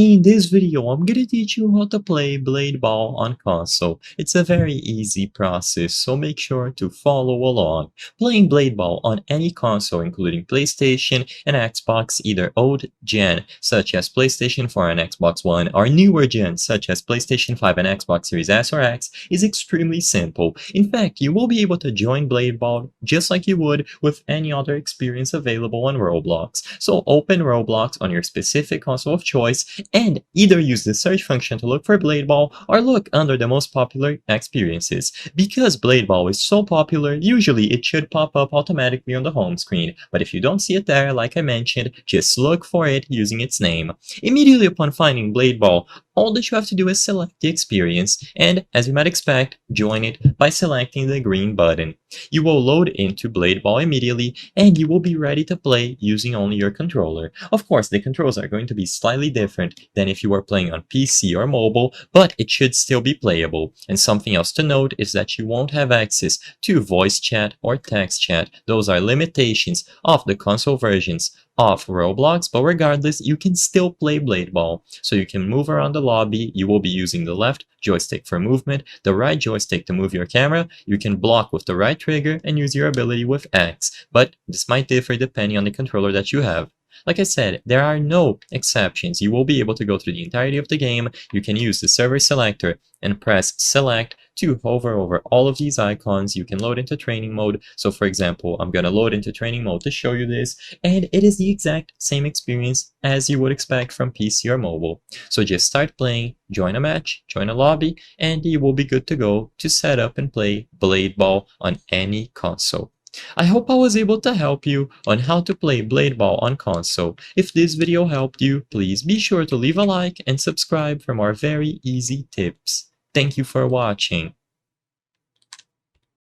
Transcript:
In this video, I'm gonna teach you how to play Blade Ball on console. It's a very easy process, so make sure to follow along. Playing Blade Ball on any console, including PlayStation and Xbox, either old gen, such as PlayStation 4 and Xbox One, or newer gen, such as PlayStation 5 and Xbox Series S or X, is extremely simple. In fact, you will be able to join Blade Ball just like you would with any other experience available on Roblox. So open Roblox on your specific console of choice and either use the search function to look for Blade Ball or look under the most popular experiences. Because Blade Ball is so popular, usually it should pop up automatically on the home screen, but if you don't see it there, like I mentioned, just look for it using its name. Immediately upon finding Blade Ball, all that you have to do is select the experience and, as you might expect, join it by selecting the green button. You will load into Blade Ball immediately and you will be ready to play using only your controller. Of course, the controls are going to be slightly different than if you were playing on PC or mobile, but it should still be playable. And something else to note is that you won't have access to voice chat or text chat. Those are limitations of the console versions of Roblox, but regardless, you can still play Blade Ball. So you can move around the lobby, you will be using the left joystick for movement, the right joystick to move your camera, you can block with the right trigger and use your ability with X, but this might differ depending on the controller that you have. Like I said, there are no exceptions. You will be able to go through the entirety of the game. You can use the server selector and press select to hover over all of these icons. You can load into training mode. So for example, I'm going to load into training mode to show you this, and it is the exact same experience as you would expect from PC or mobile. So just start playing, join a match, join a lobby, and you will be good to go to set up and play Blade Ball on any console. I hope I was able to help you on how to play Blade Ball on console. If this video helped you, please be sure to leave a like and subscribe for more very easy tips. Thank you for watching.